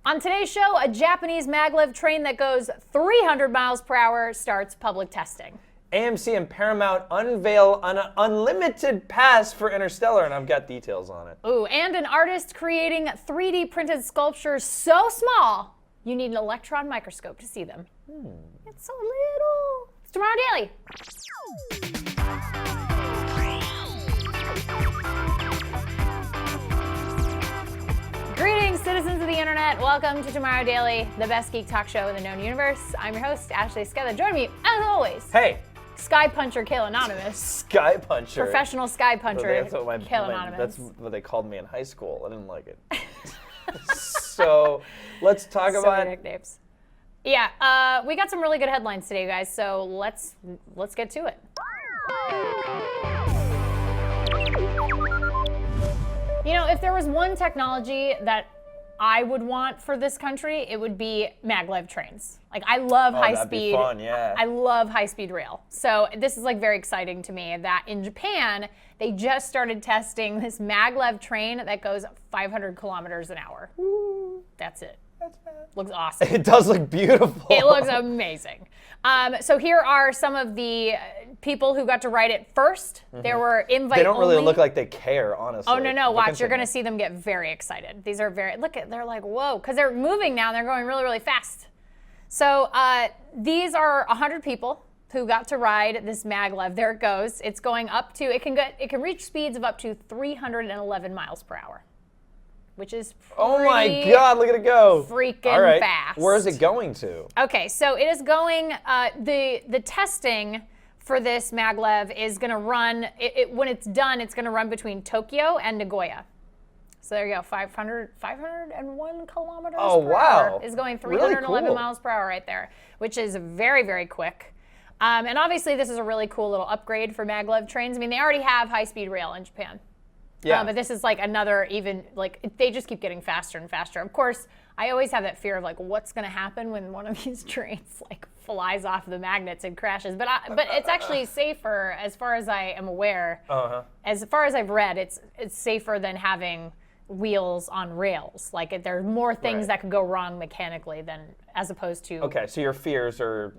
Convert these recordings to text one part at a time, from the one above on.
On today's show, a Japanese maglev train that goes 300 miles per hour starts public testing. AMC and Paramount unveil an unlimited pass for Interstellar, and I've got details on it. Ooh, and an artist creating 3D printed sculptures so small, you need an electron microscope to see them. It's so little. It's Tomorrow Daily. Greetings, citizens of the internet. Welcome to Tomorrow Daily, the best geek talk show in the known universe. I'm your host, Ashley Skella. Joining me, as always, Hey, Sky Puncher Kill Anonymous. Sky Puncher. Professional Sky Puncher That's Kill Anonymous. That's what they called me in high school. I didn't like it. So let's talk So about many nicknames. Yeah, we got some really good headlines today, guys. So let's get to it. You know, if there was one technology that I would want for this country, it would be maglev trains. Like, I love high that'd speed. be fun, yeah. I love high speed rail. So this is like very exciting to me that in Japan, they just started testing this maglev train that goes 500 kilometers an hour. Woo. That's it. That's bad. Looks awesome. It does look beautiful. It looks amazing. So here are some of the people who got to ride it first. There were invite They don't really only. look like they care, honestly. Oh, no, But watch. You're going to continue. see them get very excited. These are they're like, whoa, because they're moving now and they're going really, really fast. So these are 100 people who got to ride this maglev. There it goes. It's going up to, it can reach speeds of up to 311 miles per hour, which is Oh my pretty God, look at it go. freaking All right. fast. Where is it going to? Okay, so it is going, the testing for this maglev is going to run, when it's done, it's going to run between Tokyo and Nagoya. So there you go, 501 kilometers Oh, per wow. hour is going 311 Really cool. miles per hour right there, which is very, very quick. And obviously this is a really cool little upgrade for maglev trains. I mean, they already have high-speed rail in Japan. Yeah. But this is like another they just keep getting faster and faster. Of course, I always have that fear of like, what's going to happen when one of these trains like flies off the magnets and crashes. But it's actually safer, as far as I am aware. As far as I've read, it's safer than having wheels on rails. Like there are more things Right. that could go wrong mechanically than as opposed to. Okay, so your fears are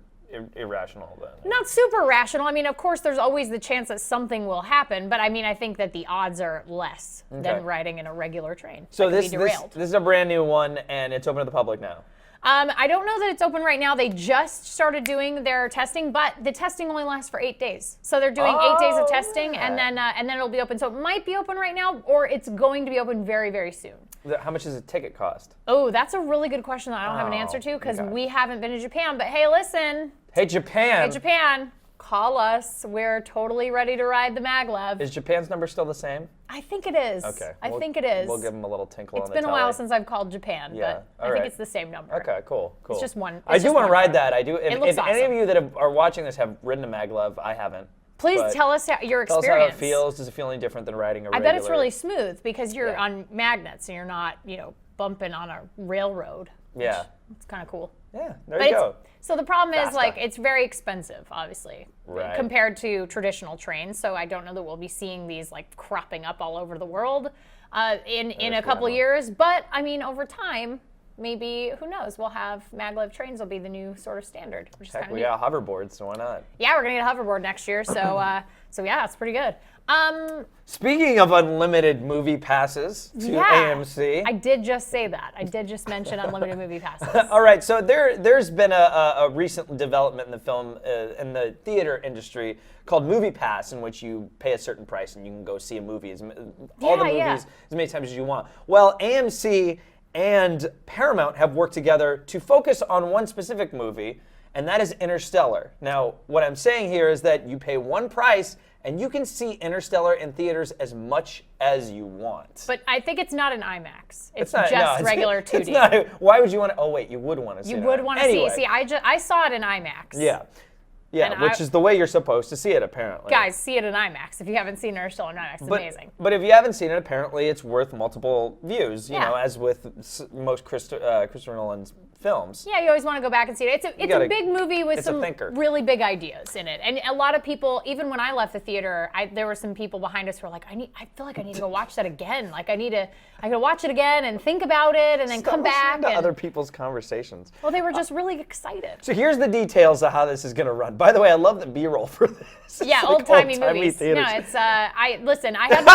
irrational then. Not super rational. I mean, of course, there's always the chance that something will happen, but I mean, I think that the odds are less than riding in a regular train. So that could this be derailed. is a brand new one, and it's open to the public now. I don't know that it's open right now. They just started doing their testing, but the testing only lasts for 8 days. So they're doing 8 days of testing, and then it'll be open. So it might be open right now, or it's going to be open very, very soon. How much does a ticket cost? Oh, that's a really good question that I don't have an answer to because okay. we haven't been to Japan. But hey, listen. Hey, Japan. Hey, Japan. Call us. We're totally ready to ride the maglev. Is Japan's number still the same? I think it is. Okay. I think it is. We'll give them a little tinkle on It's the been a telly. while since I've called Japan, Yeah, but all I right. think it's the same number. Okay, cool. It's just one. I do want to ride that. I do. It looks If any awesome. of you that are watching this have ridden a maglev, I haven't. Please but tell us your Tell us experience. how it feels. Does it feel any different than riding a I regular? bet it's really smooth because you're Yeah. on magnets and you're not, bumping on a railroad. Yeah. It's kind of cool. Yeah, there But you go. so the problem is Faster. like it's very expensive, obviously, Right. compared to traditional trains. So I don't know that we'll be seeing these like cropping up all over the world in a couple years. But I mean, over time, maybe who knows? We'll have maglev trains will be the new sort of standard, which is kind Heck, of we neat. got hoverboards, so why not? Yeah, we're gonna get a hoverboard next year. So yeah, it's pretty good. Speaking of unlimited movie passes to AMC. I did just say that. I did just mention unlimited movie passes. All right, so there's been a recent development in the film in the theater industry called Movie Pass, in which you pay a certain price and you can go see a movie, all the movies as many times as you want. Well, AMC and Paramount have worked together to focus on one specific movie, and that is Interstellar. Now, what I'm saying here is that you pay one price and you can see Interstellar in theaters as much as you want. But I think it's not an IMAX. It's not, just no, regular 2D. It's not. Why would you want to? Oh wait, you would want to see. You it would on- want to anyway. see. I saw it in IMAX. Yeah. Yeah, And which is the way you're supposed to see it, apparently. Guys, see it in IMAX. If you haven't seen Interstellar in IMAX, it's amazing. But if you haven't seen it, apparently it's worth multiple views, you Yeah. know, as with most Christopher Nolan's films. Yeah, you always want to go back and see it. It's a big movie with some really big ideas in it. And a lot of people, even when I left the theater, there were some people behind us who were like, I feel like I need to go watch that again. Like I gotta watch it again and think about it and then come back. To other people's conversations. Well, they were just really excited. So here's the details of how this is going to run. By the way, I love the B-roll for this. Yeah, It's old-timey movies. theaters. No, it's I had to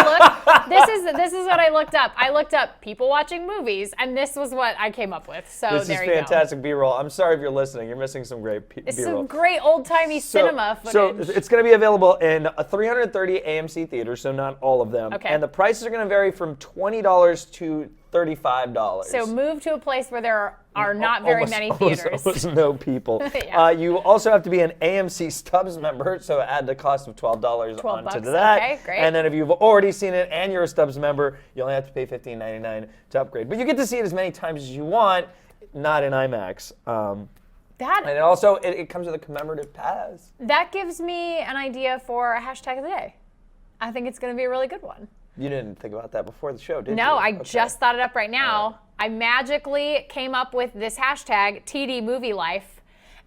look. This is what I looked up. I looked up people watching movies, and this was what I came up with. So This there is you fantastic B-roll. I'm sorry if you're listening. You're missing some great B-roll. It's some great old-timey cinema footage. So it's going to be available in 330 AMC theaters, so not all of them. Okay. And the prices are going to vary from $20 to $35. So move to a place where there are not very many theaters. Almost no people. Yeah. You also have to be an AMC Stubs member, so add the cost of $12 onto that. Okay, great. And then if you've already seen it and you're a Stubs member, you only have to pay $15.99 to upgrade. But you get to see it as many times as you want, not in IMAX. And it comes with a commemorative pass. That gives me an idea for a hashtag of the day. I think it's going to be a really good one. You didn't think about that before the show, did you? No, I just thought it up right now. I magically came up with this hashtag, TD Movie Life,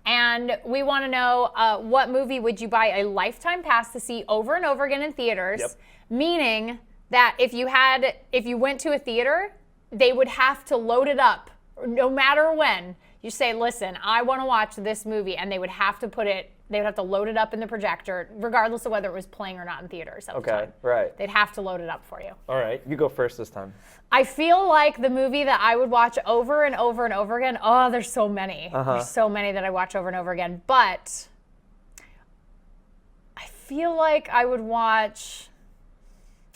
and we want to know what movie would you buy a lifetime pass to see over and over again in theaters, meaning that if you went to a theater, they would have to load it up no matter when. You say, listen, I want to watch this movie, and they would have to load it up in the projector, regardless of whether it was playing or not in theaters at the time. Right. They'd have to load it up for you. All right, you go first this time. I feel like the movie that I would watch over and over and over again, there's so many. There's so many that I watch over and over again, but I feel like I would watch,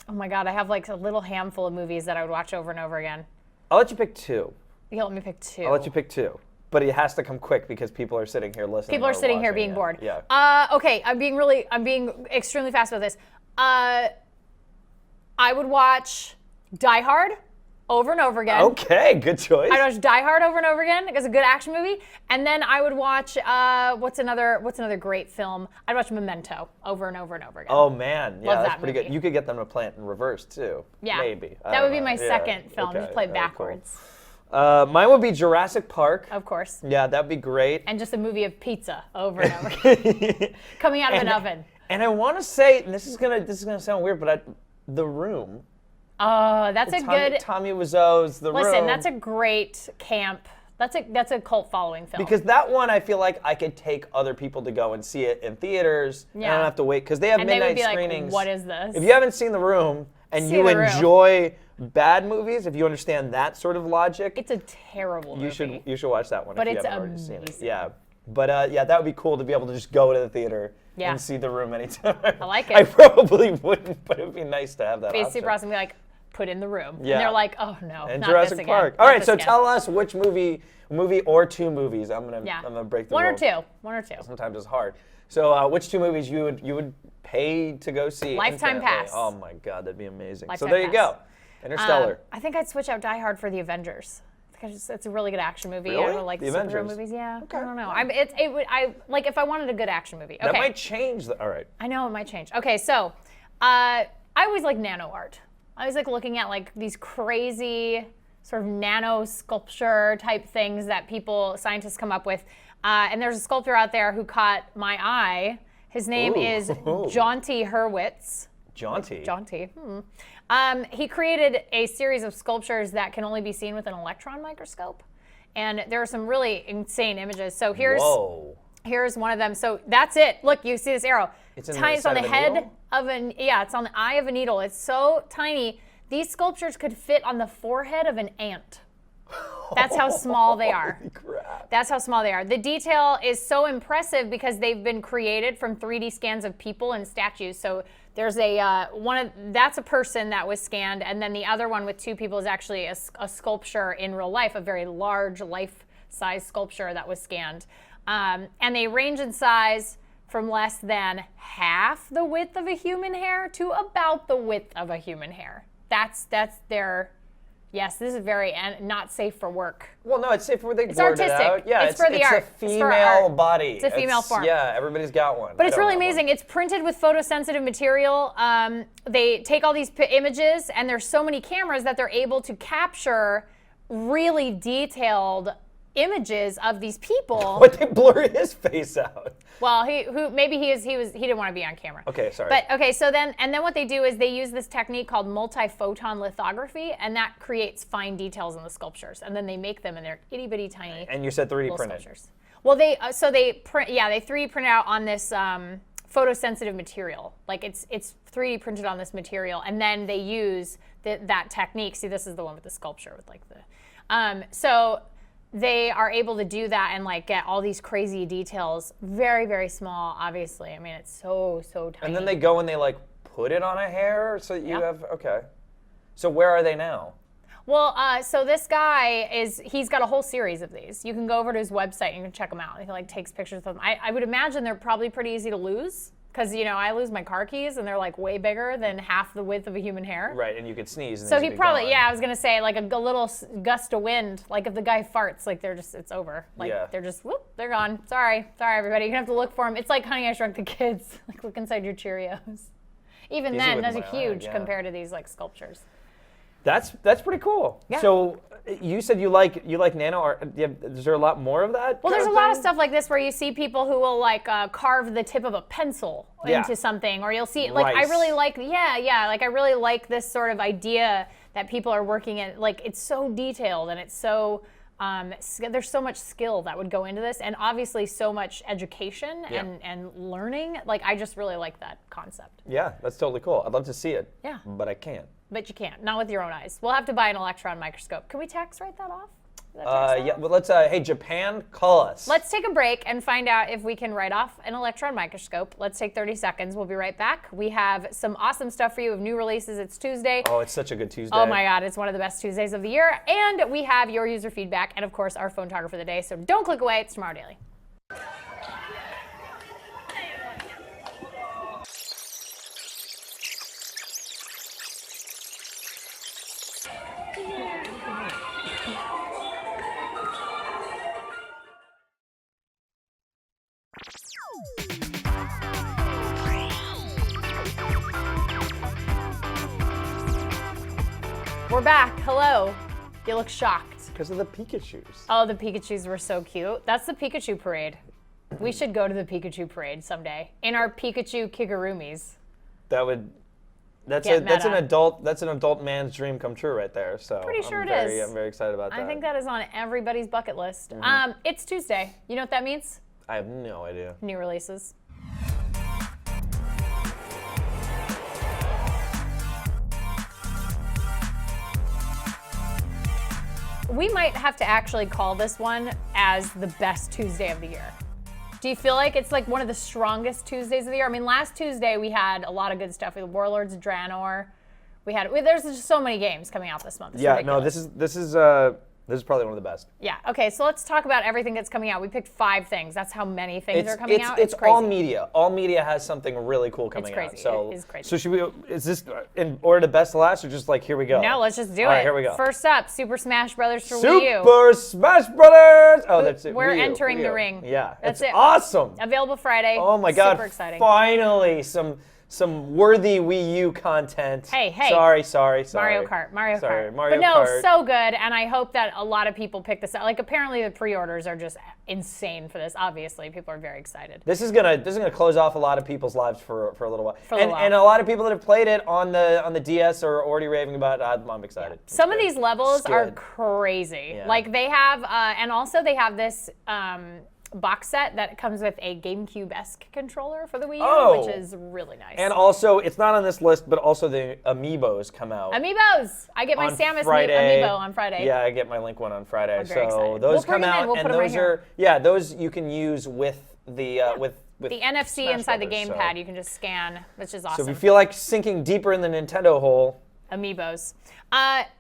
oh my God, I have like a little handful of movies that I would watch over and over again. I'll let you pick two. Yeah, let me pick two. I'll let you pick two. But it has to come quick because people are sitting here listening. People are sitting here being bored. Yeah. Okay, I'm being extremely fast about this. I would watch Die Hard over and over again. Okay, good choice. I'd watch Die Hard over and over again. It's a good action movie. And then I would watch what's another great film? I'd watch Memento over and over and over again. Oh man, yeah, Love that's that pretty movie. good. You could get them to play it in reverse too. Yeah, maybe. That would be my second film. Okay, Just play very backwards. Cool. Mine would be Jurassic Park. Of course. Yeah, that'd be great. And just a movie of pizza over and over again, coming out of an oven. And I want to say, and this is gonna sound weird, but The Room. Oh, that's a good. Tommy Wiseau's The Room. Listen, that's a great camp. That's a cult following film. Because that one, I feel like I could take other people to go and see it in theaters. Yeah. I don't have to wait because they have midnight they would be screenings. Like, what is this? If you haven't seen The Room and you enjoy bad movies, if you understand that sort of logic, it's a terrible movie. You should watch that one. But if you it's haven't already seen it. amazing. Yeah. But that would be cool to be able to just go to the theater and see The Room anytime. I like it. I probably wouldn't, but it would be nice to have that Be option. super awesome. Be like, put in The Room. Yeah. And they're like, oh no, and not Jurassic this again. Park. All Not right, this so again. tell us which movie or two movies. I'm gonna break the One rule. or two. Sometimes it's hard. So which two movies you would pay to go see? Lifetime infinitely? pass. Oh my God, that'd be amazing. Lifetime so there you pass. go. Interstellar. I think I'd switch out Die Hard for The Avengers. It's a really good action movie. Really? I don't like The superhero Avengers? movies. Yeah, Okay. I don't know. I like if I wanted a good action movie. Okay. That might change. All right. I know it might change. Okay, so I always like nano art. I always like looking at like these crazy sort of nano sculpture type things that scientists come up with. And there's a sculptor out there who caught my eye. His name is Jaunty Hurwitz. Jaunty. He created a series of sculptures that can only be seen with an electron microscope. And there are some really insane images. So here's one of them. So that's it. Look, you see this arrow. It's on the head of it's on the eye of a needle. It's so tiny. These sculptures could fit on the forehead of an ant. That's how small they are. Holy crap. That's how small they are. The detail is so impressive because they've been created from 3D scans of people and statues. So there's that's a person that was scanned, and then the other one with two people is actually a sculpture in real life, a very large life-size sculpture that was scanned. And they range in size from less than half the width of a human hair to about the width of a human hair. That's their Yes, this is very not safe for work. Well, no, it's safe for they It's blurred artistic. it out. Yeah, It's for the art. It's a It's for art. female body. It's a female form. Yeah, everybody's got one. But it's really amazing. It's printed with photosensitive material. They take all these images, and there's so many cameras that they're able to capture really detailed images of these people. But they blur his face out. Well, he didn't want to be on camera. Okay, sorry. But okay, so then what they do is they use this technique called multi-photon lithography, and that creates fine details in the sculptures, and then they make them, and they're itty bitty tiny. And you said 3D printed. Sculptures. Well, they 3D print out on this photosensitive material. Like it's 3D printed on this material, and then they use that technique. See, this is the one with the sculpture with like the so. They are able to do that and like get all these crazy details, very, very small, obviously. I mean, it's so tiny. And then they go and they like put it on a hair so that you have, okay. So where are they now? Well, so this guy he's got a whole series of these. You can go over to his website and you can check them out. He like takes pictures of them. I would imagine they're probably pretty easy to lose. Because, I lose my car keys, and they're, like, way bigger than half the width of a human hair. Right, and you could sneeze. And so he probably, I was going to say, like, a little gust of wind. Like, if the guy farts, like, it's over. Like, they're just, whoop, they're gone. Sorry, everybody. You're going to have to look for them. It's like Honey, I Shrunk the Kids. Like, look inside your Cheerios. Even Easy then, with those my are eye, huge compared to these, like, sculptures. That's pretty cool. Yeah. So you said you like Nano art. Is there a lot more of that? Well, there's a lot of stuff like this where you see people who will like carve the tip of a pencil into something, or you'll see like I really like like I really like this sort of idea that people are working in. Like it's so detailed and it's so there's so much skill that would go into this, and obviously so much education and learning. Like I just really like that concept. Yeah, that's totally cool. I'd love to see it. Yeah, but I can't. But you can't, not with your own eyes. We'll have to buy an electron microscope. Can we write that off? Yeah, well, let's, hey, Japan, call us. Let's take a break and find out if we can write off an electron microscope. Let's take 30 seconds. We'll be right back. We have some awesome stuff for you of new releases. It's Tuesday. Oh, it's such a good Tuesday. Oh my God, it's one of the best Tuesdays of the year. And we have your user feedback and, of course, our phone talker for the day. So don't click away. It's Tomorrow Daily. We're back. Hello. You look shocked. Because of the Pikachus. Oh, the Pikachus were so cute. That's the Pikachu parade. We should go to the Pikachu parade someday in our Pikachu kigurumis. That's an adult man's dream come true right there. So pretty sure it is. I'm very excited about that. I think that is on everybody's bucket list. It's Tuesday. You know what that means? I have no idea. New releases. We might have to actually call this one as the best Tuesday of the year. Do you feel like it's like one of the strongest Tuesdays of the year? I mean, last Tuesday we had a lot of good stuff with Warlords of Draenor. There's just so many games coming out this month. It's ridiculous. No, this is probably one of the best. Yeah. Okay. So let's talk about everything that's coming out. We picked 5 things. That's how many things are coming out. It's crazy. all media. All media has something really cool coming out. It's crazy. So it is crazy. So is this in order to best to last, or just like here we go? No, let's just do it. All right, here we go. First up, Super Smash Brothers for Wii U. Super Smash Brothers. Oh, that's it. We're Wii U, entering Wii U. the ring. Yeah, that's it's it. Awesome. Available Friday. Oh my God! Super exciting. Finally, some worthy Wii U content. Hey. Sorry. Mario Kart. Mario Kart. Kart. So good, and I hope that a lot of people pick this up. Like apparently the pre-orders are just insane for this. Obviously, people are very excited. This is gonna close off a lot of people's lives for a little while. And a lot of people that have played it on the DS are already raving about it. I'm excited. Yeah. Some of these levels are crazy. Yeah. Like they have, and also they have this box set that comes with a GameCube-esque controller for the Wii U, which is really nice. And also, it's not on this list, but also the Amiibos come out. Amiibos! I get my Samus Amiibo on Friday. Yeah, I get my Link one on Friday. I'm very excited. Those come out, and those are those you can use with the with the NFC inside the Brothers, gamepad. You can just scan, which is awesome. So if you feel like sinking deeper in the Nintendo hole, Amiibos.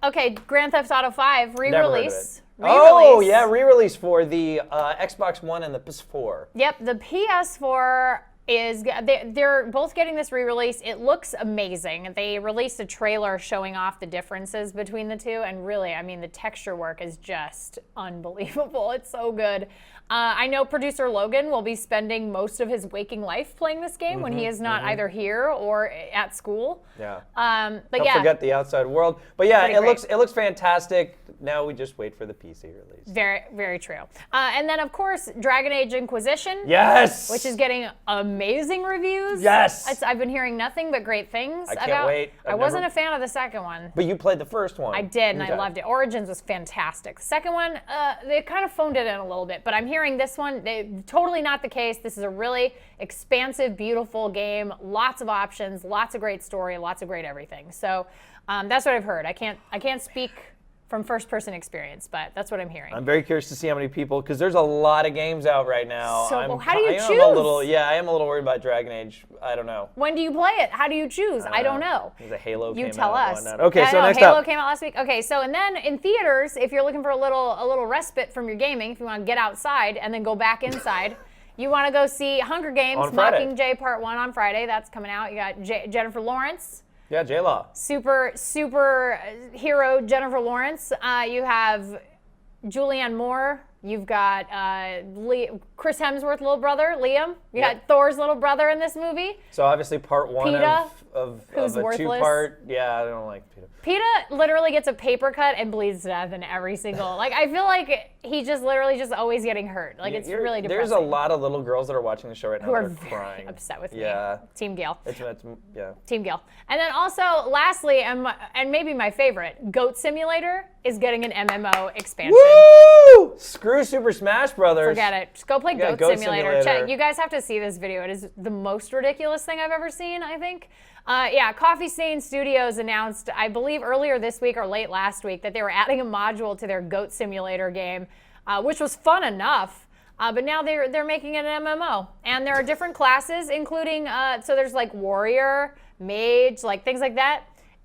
Okay, Grand Theft Auto 5 re-release. Never heard of it. Oh, yeah, re-release for the Xbox One and the PS4. Yep, the PS4 they're both getting this re-release. It looks amazing. They released a trailer showing off the differences between the two, and really, I mean, the texture work is just unbelievable. It's so good. I know producer Logan will be spending most of his waking life playing this game when he is not either here or at school. Yeah. But Don't yeah, forget the outside world. But yeah, Pretty it great. looks fantastic. Now we just wait for the PC release. very, very true. And then, of course, Dragon Age Inquisition. Yes. Which is getting amazing reviews. Yes. I've been hearing nothing but great things I can't about. wait. I wasn't a fan of the second one. But you played the first one. I did, and Okay. I loved it. Origins was fantastic. The second one, they kind of phoned it in a little bit, but I'm hearing this one, totally not the case. This is a really expansive, beautiful game. Lots of options, lots of great story, lots of great everything. So that's what I've heard. I can't speak from first-person experience, but that's what I'm hearing. I'm very curious to see how many people, because there's a lot of games out right now. So, how do you I am choose? I am a little worried about Dragon Age. I don't know. When do you play it? How do you choose? I don't know. The Halo You came tell out and us. whatnot. Okay, I so know, next Halo up. came out last week. Okay, so and then in theaters, if you're looking for a little respite from your gaming, if you want to get outside and then go back inside, you want to go see Hunger Games On Friday. Mockingjay Part 1 on Friday. That's coming out. You got Jennifer Lawrence. Yeah, J-Law. Super hero Jennifer Lawrence. You have Julianne Moore. You've got Chris Hemsworth's little brother, Liam. You got Thor's little brother in this movie. So obviously part one PETA, of who's a worthless. two-part. Yeah, I don't like PETA. PETA literally gets a paper cut and bleeds to death in every single. Like, I feel like he just literally just always getting hurt. Like, it's really depressing. There's a lot of little girls that are watching the show right now who that are are very crying. upset with Yeah. me. Team Gail. Yeah. Team Gail. And then also, lastly, and maybe my favorite, Goat Simulator is getting an MMO expansion. Woo! Screw Super Smash Brothers. Forget it. Just go play Yeah, Goat Simulator. Check. You guys have to see this video. It is the most ridiculous thing I've ever seen, I think. Coffee Stain Studios announced, I believe earlier this week or late last week, that they were adding a module to their Goat Simulator game, which was fun enough. But now they're making it an MMO. And there are different classes, including, so there's like warrior, mage, like things like that.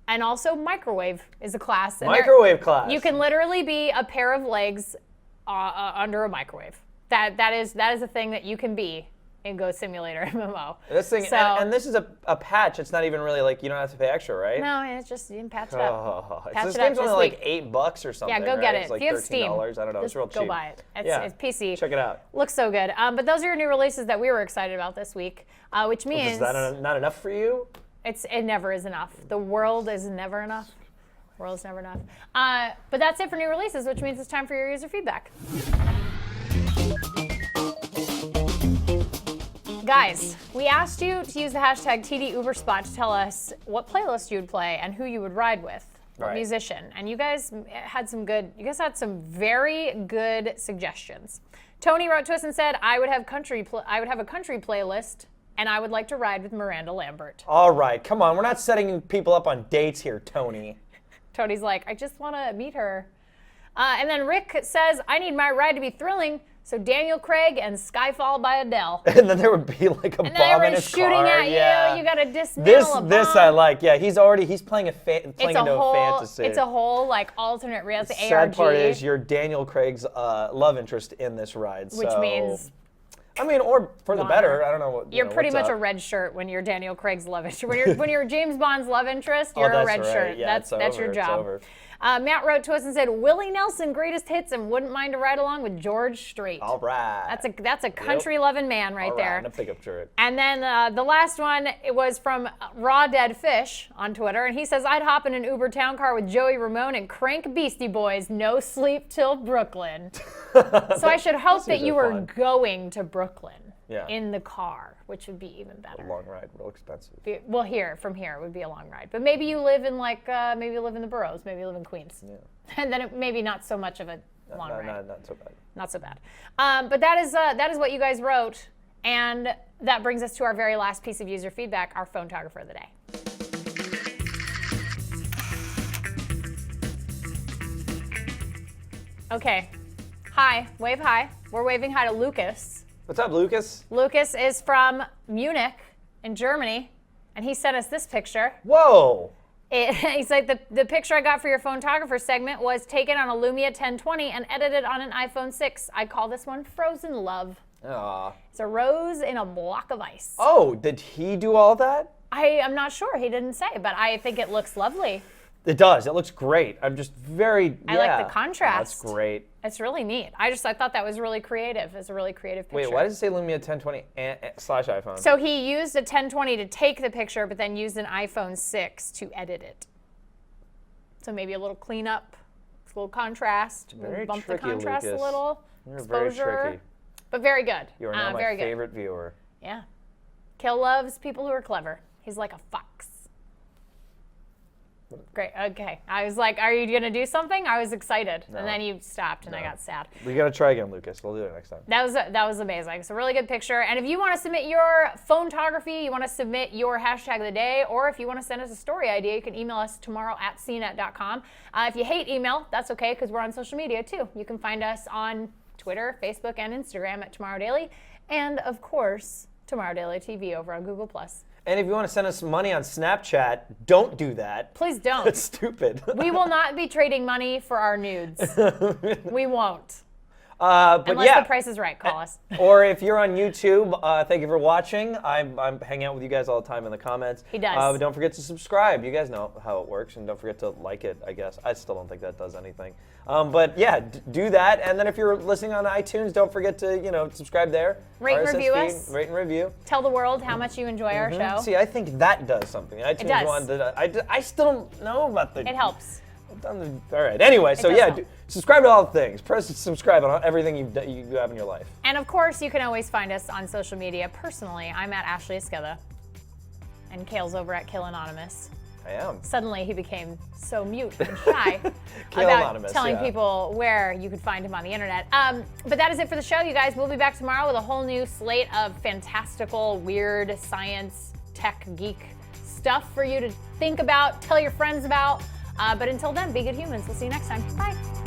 And also microwave is a class. And Microwave class. you can literally be a pair of legs under a microwave. That is a thing that you can be in Goat Simulator MMO. This thing, So- and this is a patch. It's not even really like, you don't have to pay extra, right? No, it's just, you can patch it up. Oh, Patch this it up game's only this like week. $8 or something. Yeah, go right? get it. It's like If you have $13. Steam, I don't know. It's real cheap. Go buy it. It's PC. Check it out. Looks so good. But those are your new releases that we were excited about this week, which means Is that not enough for you? it never is enough. The world is never enough. World's never enough. But that's it for new releases, which means it's time for your user feedback. Guys, we asked you to use the hashtag TDUberspot to tell us what playlist you would play and who you would ride with, what Right. musician. And you guys had some very good suggestions. Tony wrote to us and said, I would have a country playlist, and I would like to ride with Miranda Lambert. All right, come on. We're not setting people up on dates here, Tony. Tony's like, I just want to meet her. And then Rick says, I need my ride to be thrilling, so Daniel Craig and Skyfall by Adele. And then there would be like a And then bomb in everybody's his shooting car. at you. Yeah. You got to dismantle a bomb. This I like. Yeah, he's playing playing into a fantasy. It's a whole like alternate reality. The sad part is you're Daniel Craig's love interest in this ride. which so, means I mean, or for the Goner. better. I don't know what. you're pretty what's much a up. red shirt when you're Daniel Craig's love interest. When you're James Bond's love interest, Oh, you're a that's red right. shirt. Yeah, that's it's your over. job. It's over. Matt wrote to us and said, Willie Nelson greatest hits and wouldn't mind to ride along with George Strait. All right. That's a country loving man right All there. And a pickup truck. And then the last one, it was from Raw Dead Fish on Twitter, and he says, I'd hop in an Uber town car with Joey Ramone and crank Beastie Boys, no sleep till Brooklyn. So I should hope that These you are were fun. going to Brooklyn Yeah. in the car, which would be even better. Long ride, real expensive. Well, from here would be a long ride. But maybe you live in maybe you live in the boroughs, maybe you live in Queens. Yeah. And then maybe not so much of a long ride. Not so bad. Not so bad. But that is what you guys wrote, and that brings us to our very last piece of user feedback, our photographer of the day. Okay. Hi. Wave hi. We're waving hi to Lucas. What's up, Lucas? Lucas is from Munich in Germany, and he sent us this picture. Whoa. He's like, the picture I got for your photographer segment was taken on a Lumia 1020 and edited on an iPhone 6. I call this one Frozen Love. Aw. It's a rose in a block of ice. Oh, did he do all that? I am not sure. He didn't say, but I think it looks lovely. It does. It looks great. I'm just very. I like the contrast. That's great. It's really neat. I thought that was really creative. It's a really creative picture. Wait, why does it say Lumia 1020 slash iPhone? So he used a 1020 to take the picture, but then used an iPhone 6 to edit it. So maybe a little cleanup, a little contrast. Very bump tricky, the contrast Lucas. a little. You're Exposure. very tricky. But very good. You are now my very favorite viewer. Yeah. Kill loves people who are clever. He's like a fox. Great. Okay. I was like, are you going to do something? I was excited. No. And then you stopped and I got sad. We got to try again, Lucas. We'll do it next time. That was amazing. It's a really good picture. And if you want to submit your photography, you want to submit your hashtag of the day, or if you want to send us a story idea, you can email us tomorrow@cnet.com. If you hate email, that's okay, because we're on social media too. You can find us on Twitter, Facebook, and Instagram at Tomorrow Daily. And of course, Tomorrow Daily TV over on Google+. And if you want to send us money on Snapchat, don't do that. Please don't. It's stupid. We will not be trading money for our nudes. We won't. But Unless yeah. the price is right, call us. Or if you're on YouTube, thank you for watching. I'm hanging out with you guys all the time in the comments. He does. But don't forget to subscribe. You guys know how it works, and don't forget to like it, I guess. I still don't think that does anything. But yeah, do that. And then if you're listening on iTunes, don't forget to subscribe there. Rate and RSS review feed, us. Rate and review. Tell the world how much you enjoy our show. See, I think that does something. iTunes does. wanted to, I still don't know about the. It helps. All right. Anyway, so does yeah, help. subscribe to all the things. Press subscribe on everything you have in your life. And of course, you can always find us on social media. Personally, I'm at Ashley Esqueda. And Kale's over at Kill Anonymous. I am. Suddenly, he became so mute and shy Kill about Anonymous, telling yeah. people where you could find him on the internet. But that is it for the show, you guys. We'll be back tomorrow with a whole new slate of fantastical, weird, science, tech, geek stuff for you to think about, tell your friends about. But until then, be good humans. We'll see you next time. Bye.